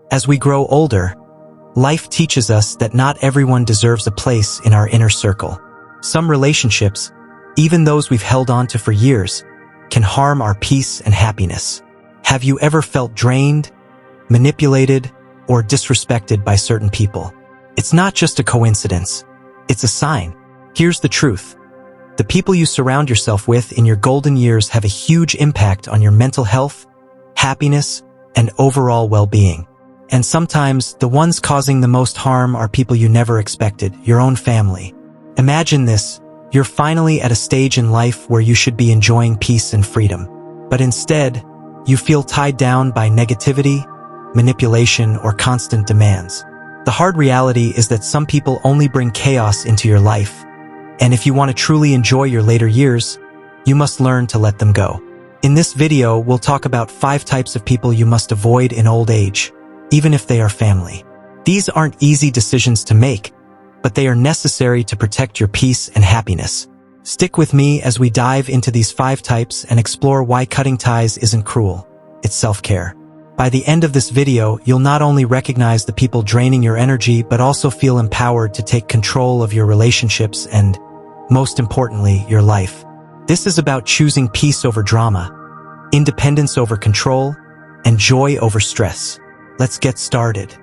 As we grow older, life teaches us that not everyone deserves a place in our inner circle. Some relationships, even those we've held on to for years, can harm our peace and happiness. Have you ever felt drained, manipulated, or disrespected by certain people? It's not just a coincidence. It's a sign. Here's the truth. The people you surround yourself with in your golden years have a huge impact on your mental health, happiness, and overall well-being. And sometimes the ones causing the most harm are people you never expected, your own family. Imagine this. You're finally at a stage in life where you should be enjoying peace and freedom. But instead, you feel tied down by negativity, manipulation, or constant demands. The hard reality is that some people only bring chaos into your life. And if you want to truly enjoy your later years, you must learn to let them go. In this video, we'll talk about 5 types of people you must avoid in old age, even if they are family. These aren't easy decisions to make, but they are necessary to protect your peace and happiness. Stick with me as we dive into these 5 types and explore why cutting ties isn't cruel, it's self-care. By the end of this video, you'll not only recognize the people draining your energy, but also feel empowered to take control of your relationships and, most importantly, your life. This is about choosing peace over drama, independence over control, and joy over stress. Let's get started.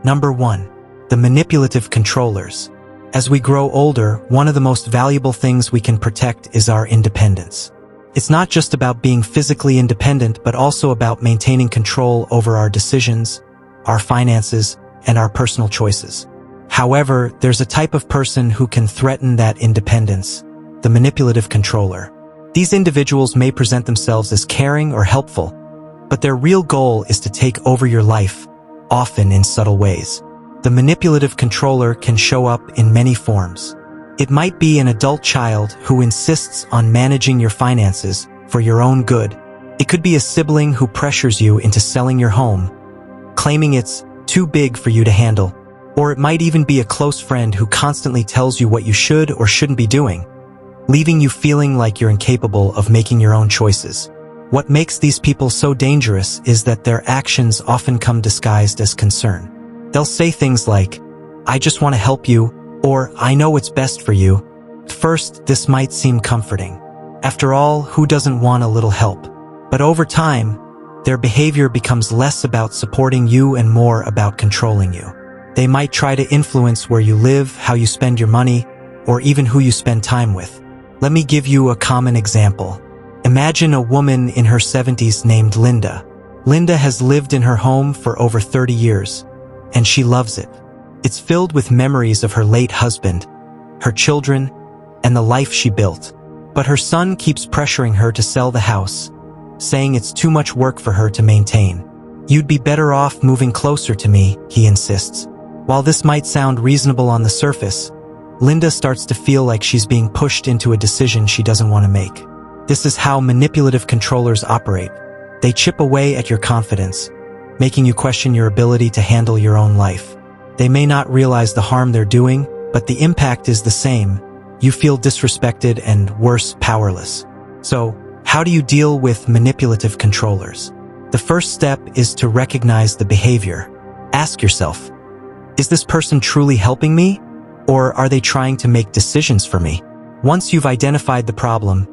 Number 1. The manipulative controllers. As we grow older, one of the most valuable things we can protect is our independence. It's not just about being physically independent, but also about maintaining control over our decisions, our finances, and our personal choices. However, there's a type of person who can threaten that independence, the manipulative controller. These individuals may present themselves as caring or helpful, but their real goal is to take over your life, often in subtle ways. The manipulative controller can show up in many forms. It might be an adult child who insists on managing your finances for your own good. It could be a sibling who pressures you into selling your home, claiming it's too big for you to handle. Or it might even be a close friend who constantly tells you what you should or shouldn't be doing, leaving you feeling like you're incapable of making your own choices. What makes these people so dangerous is that their actions often come disguised as concern. They'll say things like, "I just want to help you," or "I know what's best for you." At first, this might seem comforting. After all, who doesn't want a little help? But over time, their behavior becomes less about supporting you and more about controlling you. They might try to influence where you live, how you spend your money, or even who you spend time with. Let me give you a common example. Imagine a woman in her 70s named Linda. Linda has lived in her home for over 30 years, and she loves it. It's filled with memories of her late husband, her children, and the life she built. But her son keeps pressuring her to sell the house, saying it's too much work for her to maintain. "You'd be better off moving closer to me," he insists. While this might sound reasonable on the surface, Linda starts to feel like she's being pushed into a decision she doesn't want to make. This is how manipulative controllers operate. They chip away at your confidence, making you question your ability to handle your own life. They may not realize the harm they're doing, but the impact is the same. You feel disrespected and, worse, powerless. So, how do you deal with manipulative controllers? The first step is to recognize the behavior. Ask yourself, is this person truly helping me, or are they trying to make decisions for me? Once you've identified the problem,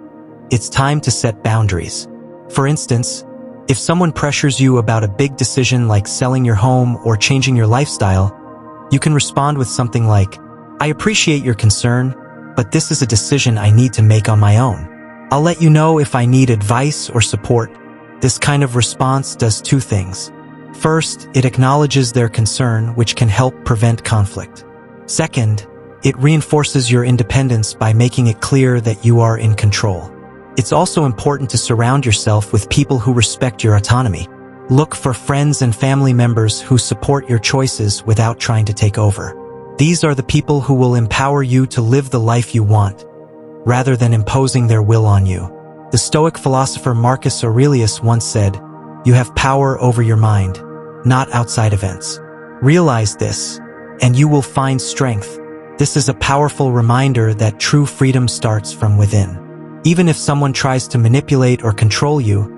it's time to set boundaries. For instance, if someone pressures you about a big decision like selling your home or changing your lifestyle, you can respond with something like, "I appreciate your concern, but this is a decision I need to make on my own. I'll let you know if I need advice or support." This kind of response does 2 things. First, it acknowledges their concern, which can help prevent conflict. Second, it reinforces your independence by making it clear that you are in control. It's also important to surround yourself with people who respect your autonomy. Look for friends and family members who support your choices without trying to take over. These are the people who will empower you to live the life you want, rather than imposing their will on you. The Stoic philosopher Marcus Aurelius once said, "You have power over your mind, not outside events." Realize this, and you will find strength. This is a powerful reminder that true freedom starts from within. Even if someone tries to manipulate or control you,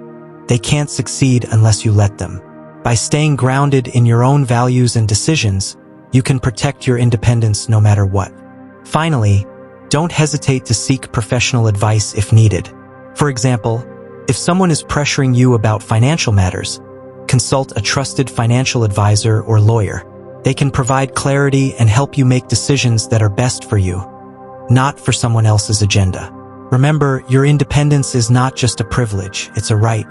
they can't succeed unless you let them. By staying grounded in your own values and decisions, you can protect your independence no matter what. Finally, don't hesitate to seek professional advice if needed. For example, if someone is pressuring you about financial matters, consult a trusted financial advisor or lawyer. They can provide clarity and help you make decisions that are best for you, not for someone else's agenda. Remember, your independence is not just a privilege, it's a right.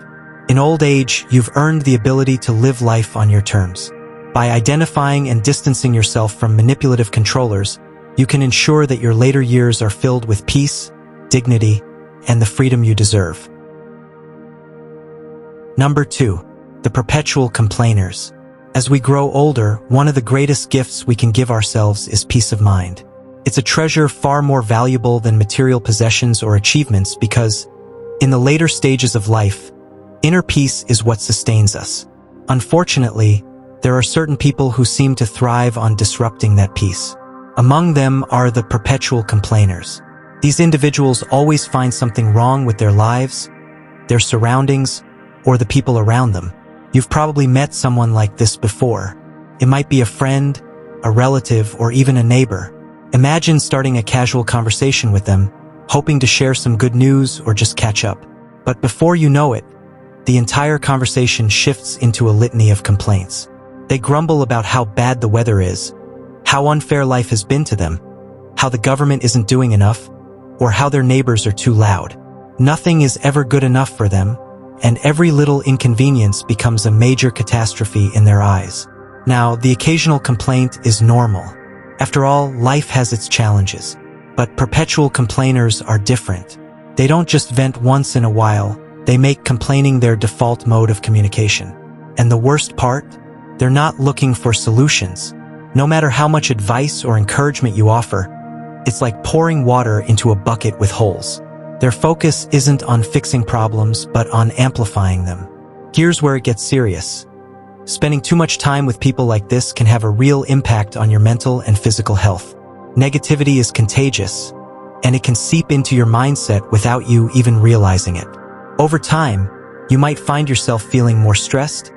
In old age, you've earned the ability to live life on your terms. By identifying and distancing yourself from manipulative controllers, you can ensure that your later years are filled with peace, dignity, and the freedom you deserve. Number 2. The perpetual complainers. As we grow older, one of the greatest gifts we can give ourselves is peace of mind. It's a treasure far more valuable than material possessions or achievements because, in the later stages of life, inner peace is what sustains us. Unfortunately, there are certain people who seem to thrive on disrupting that peace. Among them are the perpetual complainers. These individuals always find something wrong with their lives, their surroundings, or the people around them. You've probably met someone like this before. It might be a friend, a relative, or even a neighbor. Imagine starting a casual conversation with them, hoping to share some good news or just catch up. But before you know it, the entire conversation shifts into a litany of complaints. They grumble about how bad the weather is, how unfair life has been to them, how the government isn't doing enough, or how their neighbors are too loud. Nothing is ever good enough for them, and every little inconvenience becomes a major catastrophe in their eyes. Now, the occasional complaint is normal. After all, life has its challenges. But perpetual complainers are different. They don't just vent once in a while, they make complaining their default mode of communication. And the worst part? They're not looking for solutions. No matter how much advice or encouragement you offer, it's like pouring water into a bucket with holes. Their focus isn't on fixing problems, but on amplifying them. Here's where it gets serious. Spending too much time with people like this can have a real impact on your mental and physical health. Negativity is contagious, and it can seep into your mindset without you even realizing it. Over time, you might find yourself feeling more stressed,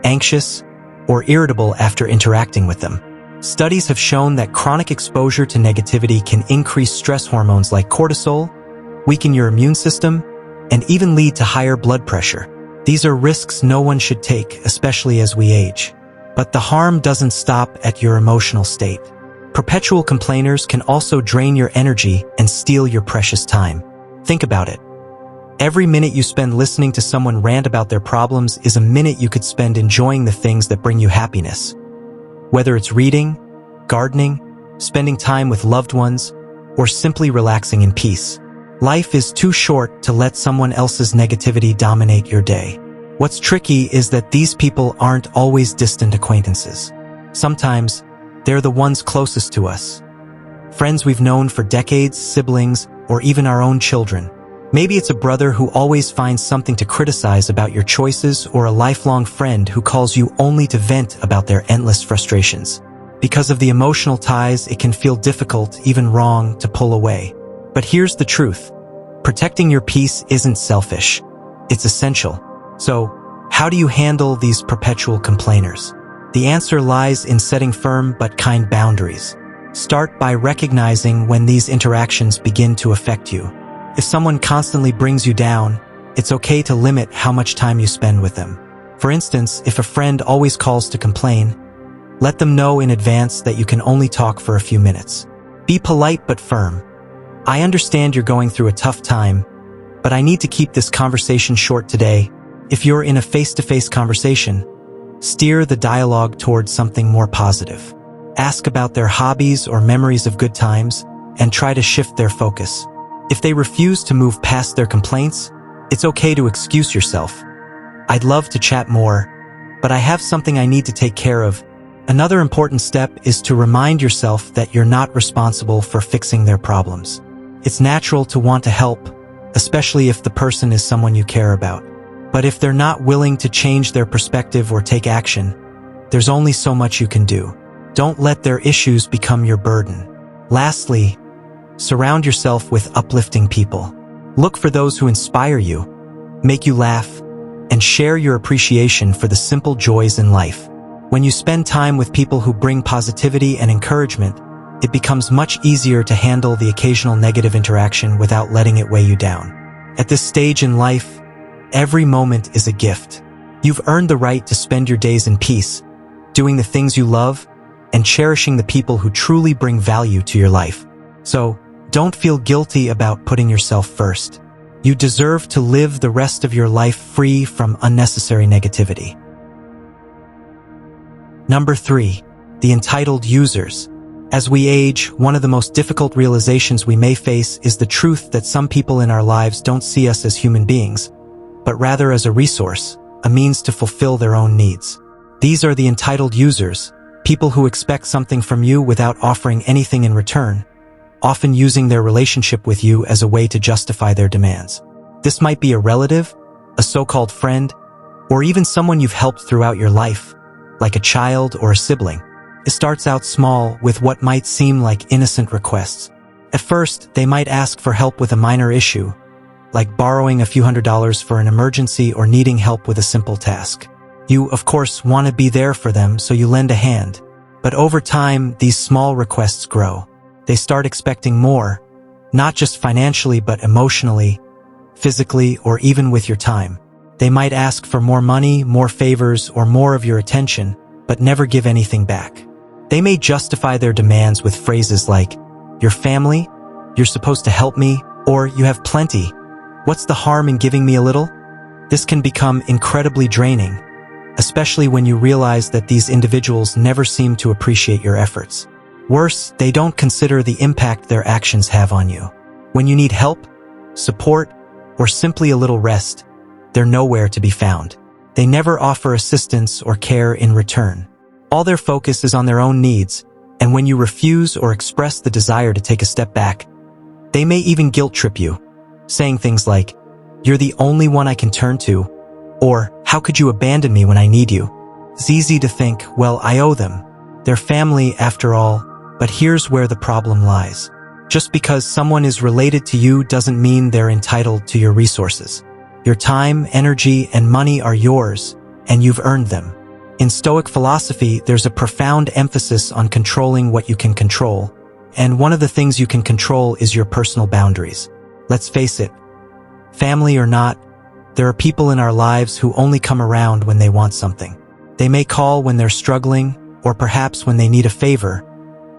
anxious, or irritable after interacting with them. Studies have shown that chronic exposure to negativity can increase stress hormones like cortisol, weaken your immune system, and even lead to higher blood pressure. These are risks no one should take, especially as we age. But the harm doesn't stop at your emotional state. Perpetual complainers can also drain your energy and steal your precious time. Think about it. Every minute you spend listening to someone rant about their problems is a minute you could spend enjoying the things that bring you happiness. Whether it's reading, gardening, spending time with loved ones, or simply relaxing in peace. Life is too short to let someone else's negativity dominate your day. What's tricky is that these people aren't always distant acquaintances. Sometimes, they're the ones closest to us. Friends we've known for decades, siblings, or even our own children. Maybe it's a brother who always finds something to criticize about your choices, or a lifelong friend who calls you only to vent about their endless frustrations. Because of the emotional ties, it can feel difficult, even wrong, to pull away. But here's the truth. Protecting your peace isn't selfish. It's essential. So, how do you handle these perpetual complainers? The answer lies in setting firm but kind boundaries. Start by recognizing when these interactions begin to affect you. If someone constantly brings you down, it's okay to limit how much time you spend with them. For instance, if a friend always calls to complain, let them know in advance that you can only talk for a few minutes. Be polite but firm. I understand you're going through a tough time, but I need to keep this conversation short today. If you're in a face-to-face conversation, steer the dialogue towards something more positive. Ask about their hobbies or memories of good times, and try to shift their focus. If they refuse to move past their complaints, it's okay to excuse yourself. I'd love to chat more, but I have something I need to take care of. Another important step is to remind yourself that you're not responsible for fixing their problems. It's natural to want to help, especially if the person is someone you care about. But if they're not willing to change their perspective or take action, there's only so much you can do. Don't let their issues become your burden. Lastly, surround yourself with uplifting people. Look for those who inspire you, make you laugh, and share your appreciation for the simple joys in life. When you spend time with people who bring positivity and encouragement, it becomes much easier to handle the occasional negative interaction without letting it weigh you down. At this stage in life, every moment is a gift. You've earned the right to spend your days in peace, doing the things you love, and cherishing the people who truly bring value to your life. So, don't feel guilty about putting yourself first. You deserve to live the rest of your life free from unnecessary negativity. Number 3. The entitled users. As we age, one of the most difficult realizations we may face is the truth that some people in our lives don't see us as human beings, but rather as a resource, a means to fulfill their own needs. These are the entitled users, people who expect something from you without offering anything in return, often using their relationship with you as a way to justify their demands. This might be a relative, a so-called friend, or even someone you've helped throughout your life, like a child or a sibling. It starts out small with what might seem like innocent requests. At first, they might ask for help with a minor issue, like borrowing a few $100s for an emergency or needing help with a simple task. You, of course, want to be there for them, so you lend a hand. But over time, these small requests grow. They start expecting more, not just financially but emotionally, physically, or even with your time. They might ask for more money, more favors, or more of your attention, but never give anything back. They may justify their demands with phrases like, "You're family," "You're supposed to help me," or "You have plenty. What's the harm in giving me a little?" This can become incredibly draining, especially when you realize that these individuals never seem to appreciate your efforts. Worse, they don't consider the impact their actions have on you. When you need help, support, or simply a little rest, they're nowhere to be found. They never offer assistance or care in return. All their focus is on their own needs, and when you refuse or express the desire to take a step back, they may even guilt trip you, saying things like, "You're the only one I can turn to," or "How could you abandon me when I need you?" It's easy to think, well, I owe them. They're family after all, but here's where the problem lies. Just because someone is related to you doesn't mean they're entitled to your resources. Your time, energy, and money are yours, and you've earned them. In Stoic philosophy, there's a profound emphasis on controlling what you can control, and one of the things you can control is your personal boundaries. Let's face it, family or not, there are people in our lives who only come around when they want something. They may call when they're struggling, or perhaps when they need a favor,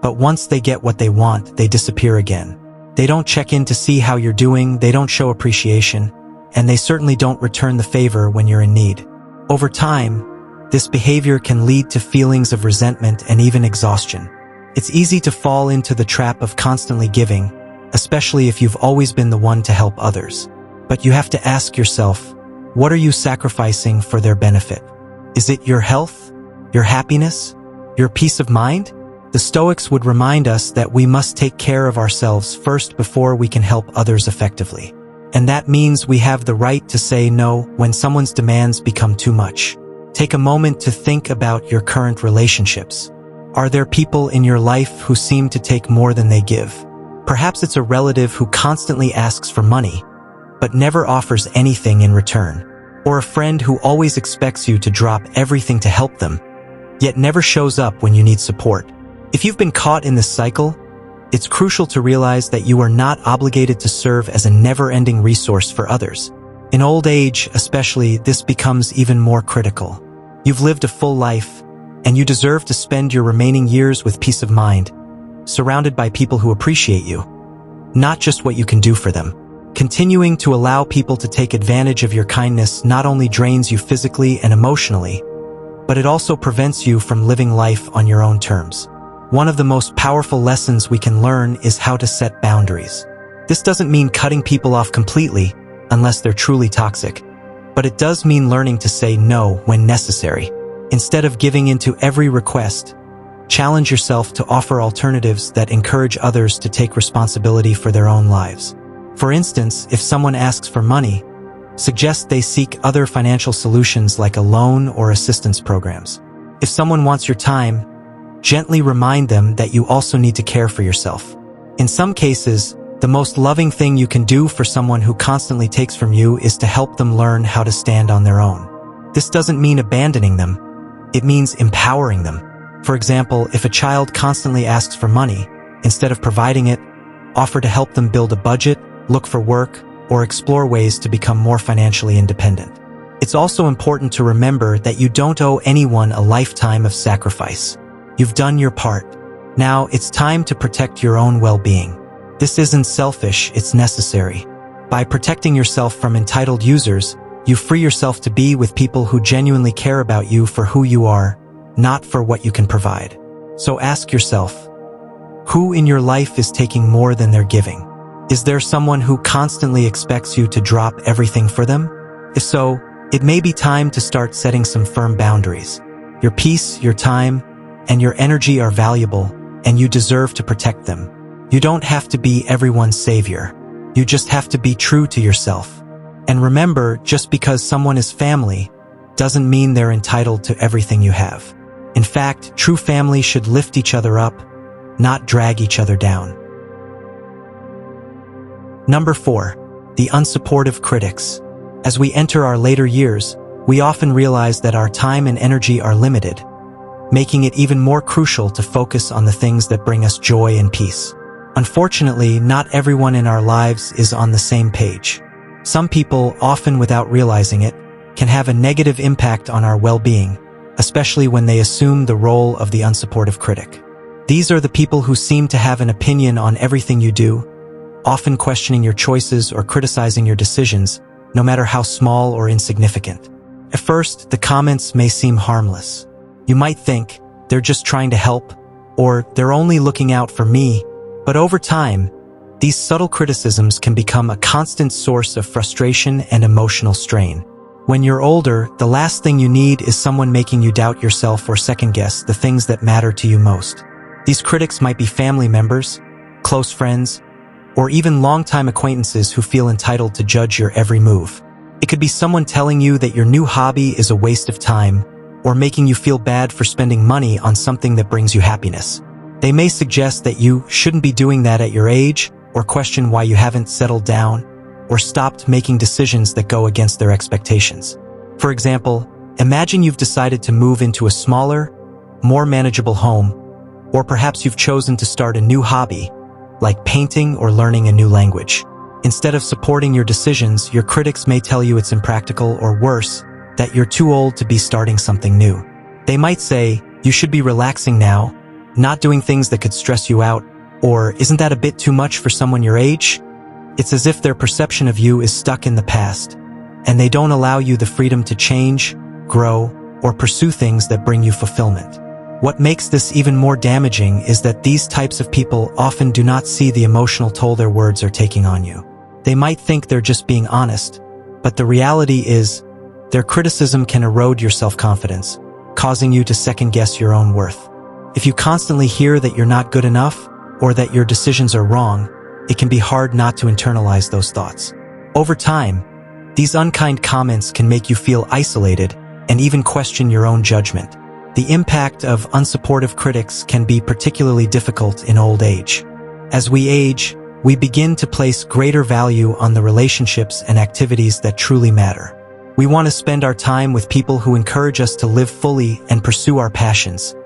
but once they get what they want, they disappear again. They don't check in to see how you're doing, they don't show appreciation, and they certainly don't return the favor when you're in need. Over time, this behavior can lead to feelings of resentment and even exhaustion. It's easy to fall into the trap of constantly giving, especially if you've always been the one to help others. But you have to ask yourself, what are you sacrificing for their benefit? Is it your health, your happiness, your peace of mind? The Stoics would remind us that we must take care of ourselves first before we can help others effectively. And that means we have the right to say no when someone's demands become too much. Take a moment to think about your current relationships. Are there people in your life who seem to take more than they give? Perhaps it's a relative who constantly asks for money, but never offers anything in return. Or a friend who always expects you to drop everything to help them, yet never shows up when you need support. If you've been caught in this cycle, it's crucial to realize that you are not obligated to serve as a never-ending resource for others. In old age, especially, this becomes even more critical. You've lived a full life, and you deserve to spend your remaining years with peace of mind, surrounded by people who appreciate you, not just what you can do for them. Continuing to allow people to take advantage of your kindness not only drains you physically and emotionally, but it also prevents you from living life on your own terms. One of the most powerful lessons we can learn is how to set boundaries. This doesn't mean cutting people off completely, unless they're truly toxic, but it does mean learning to say no when necessary. Instead of giving in to every request, challenge yourself to offer alternatives that encourage others to take responsibility for their own lives. For instance, if someone asks for money, suggest they seek other financial solutions like a loan or assistance programs. If someone wants your time, gently remind them that you also need to care for yourself. In some cases, The most loving thing you can do for someone who constantly takes from you is to help them learn how to stand on their own. This doesn't mean abandoning them. It means empowering them. For example, if a child constantly asks for money, instead of providing it, offer to help them build a budget, look for work, or explore ways to become more financially independent. It's also important to remember that you don't owe anyone a lifetime of sacrifice. You've done your part. Now it's time to protect your own well-being. This isn't selfish, it's necessary. By protecting yourself from entitled users, you free yourself to be with people who genuinely care about you for who you are, not for what you can provide. So ask yourself, who in your life is taking more than they're giving? Is there someone who constantly expects you to drop everything for them? If so, it may be time to start setting some firm boundaries. Your peace, your time, and your energy are valuable, and you deserve to protect them. You don't have to be everyone's savior. You just have to be true to yourself. And remember, just because someone is family doesn't mean they're entitled to everything you have. In fact, true family should lift each other up, not drag each other down. Number 4. The unsupportive critics. As we enter our later years, we often realize that our time and energy are limited, making it even more crucial to focus on the things that bring us joy and peace. Unfortunately, not everyone in our lives is on the same page. Some people, often without realizing it, can have a negative impact on our well-being, especially when they assume the role of the unsupportive critic. These are the people who seem to have an opinion on everything you do, often questioning your choices or criticizing your decisions, no matter how small or insignificant. At first, the comments may seem harmless. You might think, they're just trying to help, or they're only looking out for me. But over time, these subtle criticisms can become a constant source of frustration and emotional strain. When you're older, the last thing you need is someone making you doubt yourself or second-guess the things that matter to you most. These critics might be family members, close friends, or even longtime acquaintances who feel entitled to judge your every move. It could be someone telling you that your new hobby is a waste of time, or making you feel bad for spending money on something that brings you happiness. They may suggest that you shouldn't be doing that at your age, or question why you haven't settled down, or stopped making decisions that go against their expectations. For example, imagine you've decided to move into a smaller, more manageable home, or perhaps you've chosen to start a new hobby, like painting or learning a new language. Instead of supporting your decisions, your critics may tell you it's impractical, or worse, that you're too old to be starting something new. They might say, you should be relaxing now, not doing things that could stress you out, or isn't that a bit too much for someone your age? It's as if their perception of you is stuck in the past, and they don't allow you the freedom to change, grow, or pursue things that bring you fulfillment. What makes this even more damaging is that these types of people often do not see the emotional toll their words are taking on you. They might think they're just being honest, but the reality is, their criticism can erode your self-confidence, causing you to second-guess your own worth. If you constantly hear that you're not good enough, or that your decisions are wrong, it can be hard not to internalize those thoughts. Over time, these unkind comments can make you feel isolated and even question your own judgment. The impact of unsupportive critics can be particularly difficult in old age. As we age, we begin to place greater value on the relationships and activities that truly matter. We want to spend our time with people who encourage us to live fully and pursue our passions,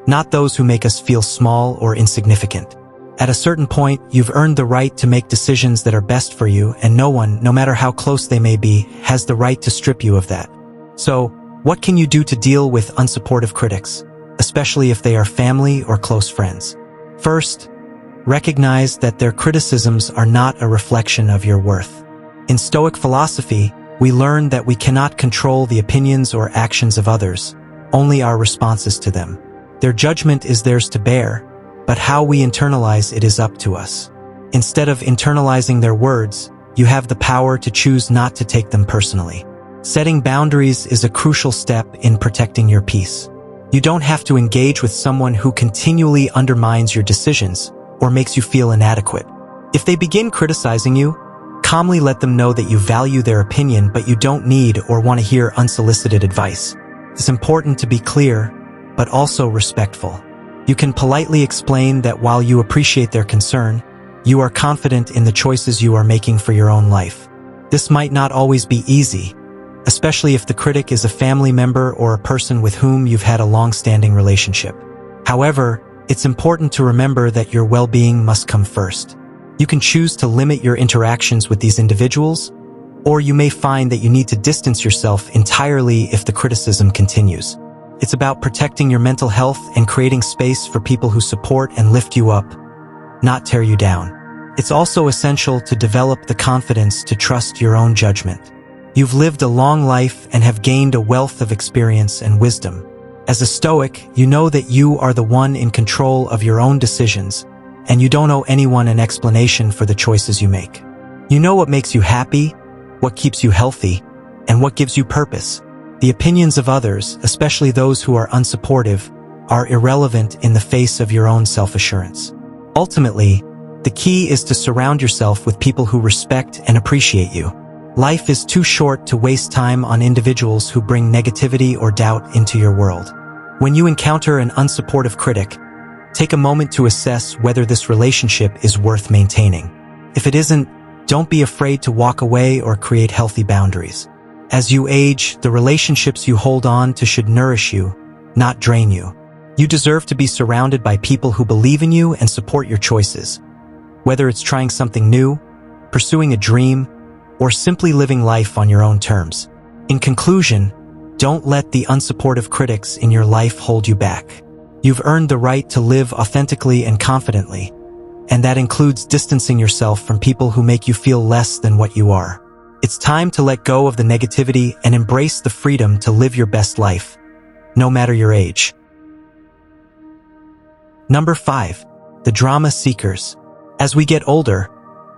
not those who make us feel small or insignificant. At a certain point, you've earned the right to make decisions that are best for you, and no one, no matter how close they may be, has the right to strip you of that. So, what can you do to deal with unsupportive critics, especially if they are family or close friends? First, recognize that their criticisms are not a reflection of your worth. In Stoic philosophy, we learn that we cannot control the opinions or actions of others, only our responses to them. Their judgment is theirs to bear, but how we internalize it is up to us. Instead of internalizing their words, you have the power to choose not to take them personally. Setting boundaries is a crucial step in protecting your peace. You don't have to engage with someone who continually undermines your decisions or makes you feel inadequate. If they begin criticizing you, calmly let them know that you value their opinion, but you don't need or want to hear unsolicited advice. It's important to be clear, but also respectful. You can politely explain that while you appreciate their concern, you are confident in the choices you are making for your own life. This might not always be easy, especially if the critic is a family member or a person with whom you've had a long-standing relationship. However, it's important to remember that your well-being must come first. You can choose to limit your interactions with these individuals, or you may find that you need to distance yourself entirely if the criticism continues. It's about protecting your mental health and creating space for people who support and lift you up, not tear you down. It's also essential to develop the confidence to trust your own judgment. You've lived a long life and have gained a wealth of experience and wisdom. As a Stoic, you know that you are the one in control of your own decisions, and you don't owe anyone an explanation for the choices you make. You know what makes you happy, what keeps you healthy, and what gives you purpose. The opinions of others, especially those who are unsupportive, are irrelevant in the face of your own self-assurance. Ultimately, the key is to surround yourself with people who respect and appreciate you. Life is too short to waste time on individuals who bring negativity or doubt into your world. When you encounter an unsupportive critic, take a moment to assess whether this relationship is worth maintaining. If it isn't, don't be afraid to walk away or create healthy boundaries. As you age, the relationships you hold on to should nourish you, not drain you. You deserve to be surrounded by people who believe in you and support your choices. Whether it's trying something new, pursuing a dream, or simply living life on your own terms. In conclusion, don't let the unsupportive critics in your life hold you back. You've earned the right to live authentically and confidently, and that includes distancing yourself from people who make you feel less than what you are. It's time to let go of the negativity and embrace the freedom to live your best life, no matter your age. Number 5. The drama seekers. As we get older,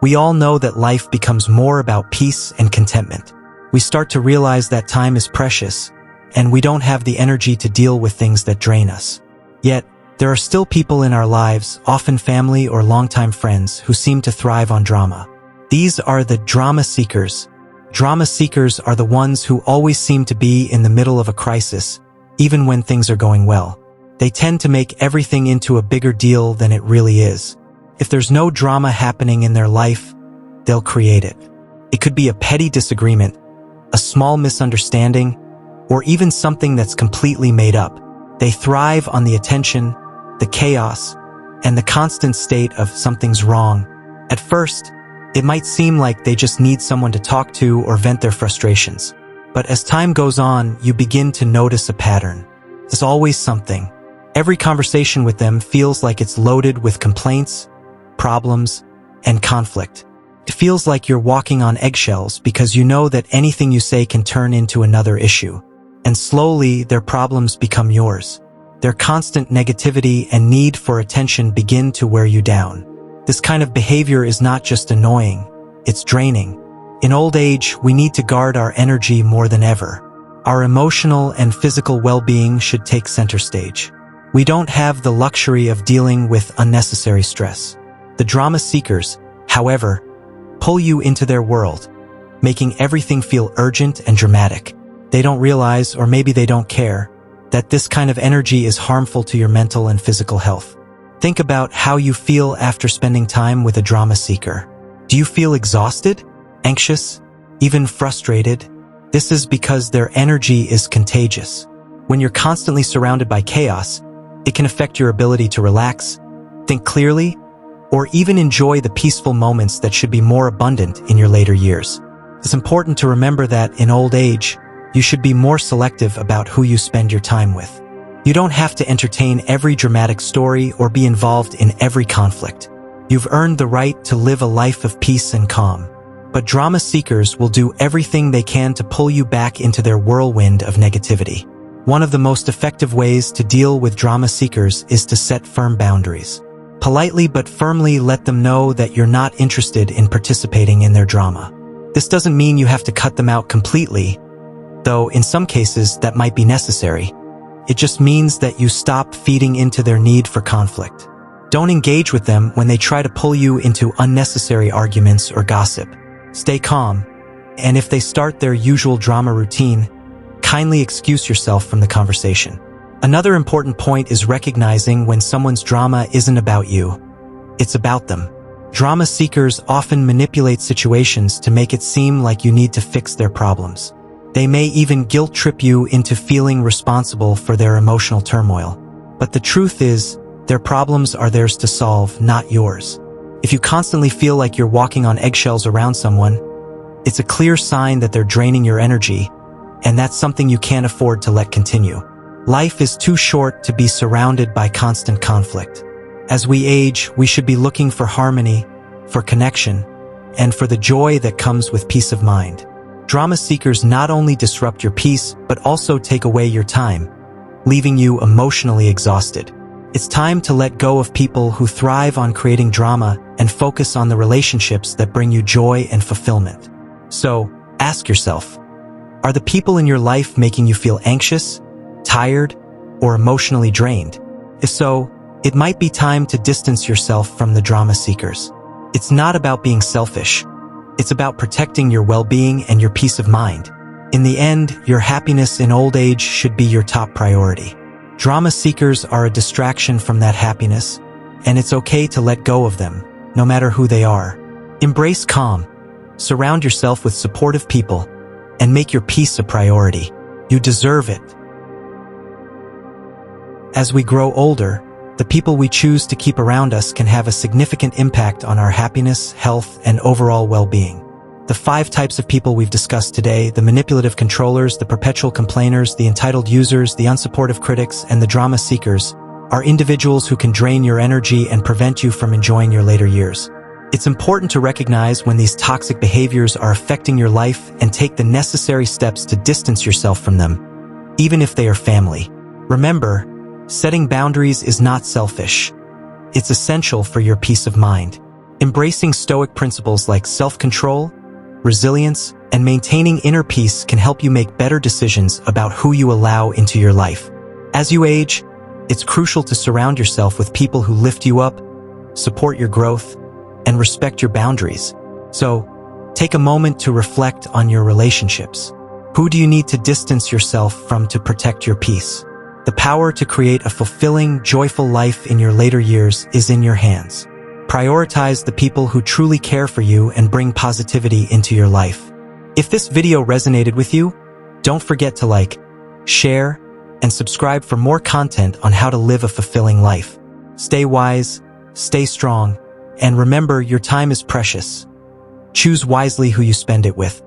we all know that life becomes more about peace and contentment. We start to realize that time is precious, and we don't have the energy to deal with things that drain us. Yet, there are still people in our lives, often family or longtime friends, who seem to thrive on drama. These are the drama seekers. Drama seekers are the ones who always seem to be in the middle of a crisis, even when things are going well. They tend to make everything into a bigger deal than it really is. If there's no drama happening in their life, they'll create it. It could be a petty disagreement, a small misunderstanding, or even something that's completely made up. They thrive on the attention, the chaos, and the constant state of something's wrong. At first, it might seem like they just need someone to talk to or vent their frustrations. But as time goes on, you begin to notice a pattern. There's always something. Every conversation with them feels like it's loaded with complaints, problems, and conflict. It feels like you're walking on eggshells because you know that anything you say can turn into another issue. And slowly, their problems become yours. Their constant negativity and need for attention begin to wear you down. This kind of behavior is not just annoying, it's draining. In old age, we need to guard our energy more than ever. Our emotional and physical well-being should take center stage. We don't have the luxury of dealing with unnecessary stress. The drama seekers, however, pull you into their world, making everything feel urgent and dramatic. They don't realize, or maybe they don't care, that this kind of energy is harmful to your mental and physical health. Think about how you feel after spending time with a drama seeker. Do you feel exhausted, anxious, even frustrated? This is because their energy is contagious. When you're constantly surrounded by chaos, it can affect your ability to relax, think clearly, or even enjoy the peaceful moments that should be more abundant in your later years. It's important to remember that in old age, you should be more selective about who you spend your time with. You don't have to entertain every dramatic story or be involved in every conflict. You've earned the right to live a life of peace and calm. But drama seekers will do everything they can to pull you back into their whirlwind of negativity. One of the most effective ways to deal with drama seekers is to set firm boundaries. Politely but firmly let them know that you're not interested in participating in their drama. This doesn't mean you have to cut them out completely, though in some cases that might be necessary. It just means that you stop feeding into their need for conflict. Don't engage with them when they try to pull you into unnecessary arguments or gossip. Stay calm, and if they start their usual drama routine, kindly excuse yourself from the conversation. Another important point is recognizing when someone's drama isn't about you. It's about them. Drama seekers often manipulate situations to make it seem like you need to fix their problems. They may even guilt-trip you into feeling responsible for their emotional turmoil. But the truth is, their problems are theirs to solve, not yours. If you constantly feel like you're walking on eggshells around someone, it's a clear sign that they're draining your energy, and that's something you can't afford to let continue. Life is too short to be surrounded by constant conflict. As we age, we should be looking for harmony, for connection, and for the joy that comes with peace of mind. Drama seekers not only disrupt your peace, but also take away your time, leaving you emotionally exhausted. It's time to let go of people who thrive on creating drama and focus on the relationships that bring you joy and fulfillment. So, ask yourself, are the people in your life making you feel anxious, tired, or emotionally drained? If so, it might be time to distance yourself from the drama seekers. It's not about being selfish. It's about protecting your well-being and your peace of mind. In the end, your happiness in old age should be your top priority. Drama seekers are a distraction from that happiness, and it's okay to let go of them, no matter who they are. Embrace calm, surround yourself with supportive people, and make your peace a priority. You deserve it. As we grow older, the people we choose to keep around us can have a significant impact on our happiness, health, and overall well-being. The 5 types of people we've discussed today, the manipulative controllers, the perpetual complainers, the entitled users, the unsupportive critics, and the drama seekers, are individuals who can drain your energy and prevent you from enjoying your later years. It's important to recognize when these toxic behaviors are affecting your life and take the necessary steps to distance yourself from them, even if they are family. Remember, setting boundaries is not selfish. It's essential for your peace of mind. Embracing Stoic principles like self-control, resilience, and maintaining inner peace can help you make better decisions about who you allow into your life. As you age, it's crucial to surround yourself with people who lift you up, support your growth, and respect your boundaries. So, take a moment to reflect on your relationships. Who do you need to distance yourself from to protect your peace? The power to create a fulfilling, joyful life in your later years is in your hands. Prioritize the people who truly care for you and bring positivity into your life. If this video resonated with you, don't forget to like, share, and subscribe for more content on how to live a fulfilling life. Stay wise, stay strong, and remember your time is precious. Choose wisely who you spend it with.